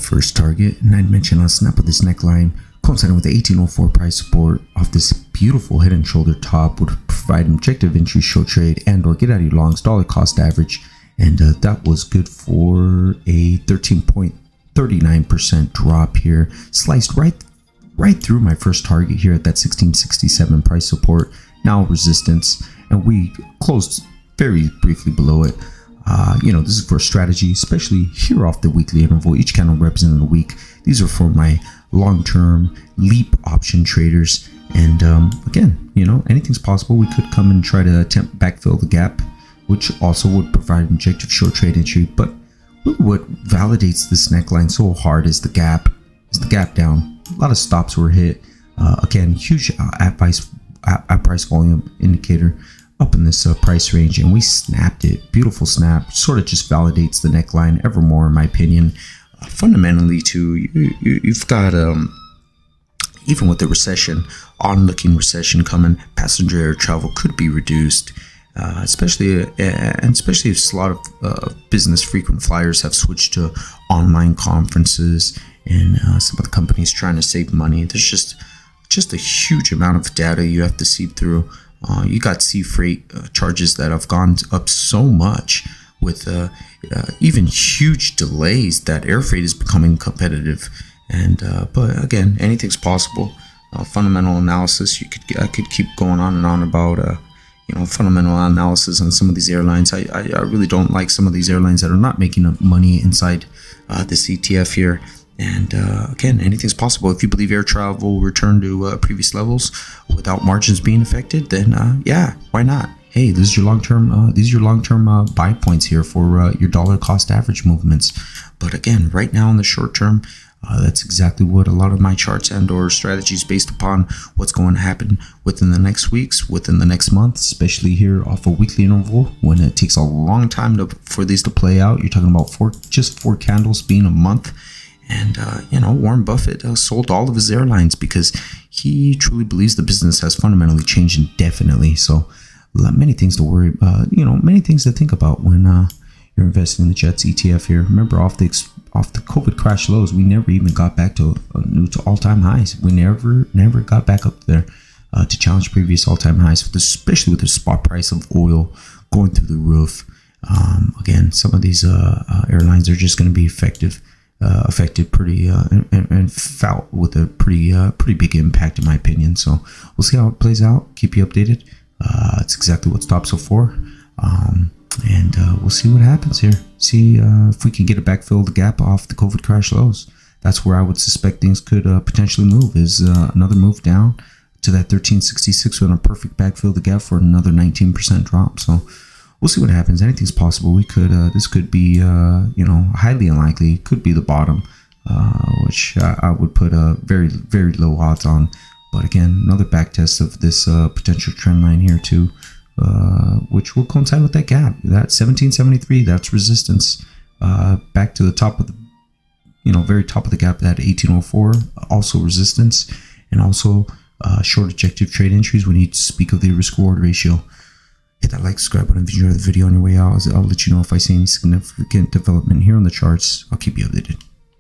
that first target, and I'd mentioned on snap of this neckline, coinciding with the 1804 price support off this beautiful head and shoulder top, would provide an objective entry, short trade, and or get out of your longs, dollar cost average, and that was good for a 13.39% drop here, sliced right through my first target here at that 1667 price support, now resistance, and we closed very briefly below it. This is for strategy, especially here off the weekly interval, each candle representing a week. These are for my long-term leap option traders. And again, anything's possible. We could come and try to attempt backfill the gap, which also would provide an objective short trade entry. But really what validates this neckline so hard is the gap down. A lot of stops were hit. Again, huge at price volume indicator up in this price range, and we snapped it. Beautiful snap, sort of just validates the neckline ever more, in my opinion. Fundamentally too, you've got even with the recession, onlooking recession coming, passenger air travel could be reduced, especially if a lot of business frequent flyers have switched to online conferences, and some of the companies trying to save money. There's just a huge amount of data you have to seed through. You got sea freight charges that have gone up so much with even huge delays that air freight is becoming competitive. And but again, anything's possible. Fundamental analysis, I could keep going on and on about fundamental analysis on some of these airlines. I really don't like some of these airlines that are not making money inside this ETF here. And again, anything's possible. If you believe air travel will return to previous levels without margins being affected, then yeah, why not? Hey, these are your long-term buy points here for your dollar cost average movements. But again, right now in the short term, that's exactly what a lot of my charts and or strategies based upon what's going to happen within the next weeks, within the next month, especially here off a weekly interval when it takes a long time for these to play out. You're talking about just four candles being a month. And, Warren Buffett sold all of his airlines because he truly believes the business has fundamentally changed indefinitely. So many things to worry about, many things to think about when you're investing in the Jets ETF here. Remember, off the COVID crash lows, we never even got back to all-time highs. We never got back up there to challenge previous all-time highs, especially with the spot price of oil going through the roof. Again, some of these airlines are just going to be affected pretty and felt with a pretty big impact, in my opinion. So we'll see how it plays out. Keep you updated. It's exactly what Stop So for, and we'll see what happens here. See if we can get a backfill the gap off the COVID crash lows. That's where I would suspect things could potentially move. Is another move down to that 1366 with a perfect backfill the gap for another 19% drop. So we'll see what happens. Anything's possible. We could this could be highly unlikely. Could be the bottom, which I would put very, very low odds on. But again, another back test of this potential trend line here too, which will coincide with that gap. That 1773, that's resistance. Back to the top of the, very top of the gap, that 1804, also resistance, and also short objective trade entries when you speak of the risk reward ratio. Hit that like, subscribe button if you enjoyed the video on your way out. I'll let you know if I see any significant development here on the charts. I'll keep you updated.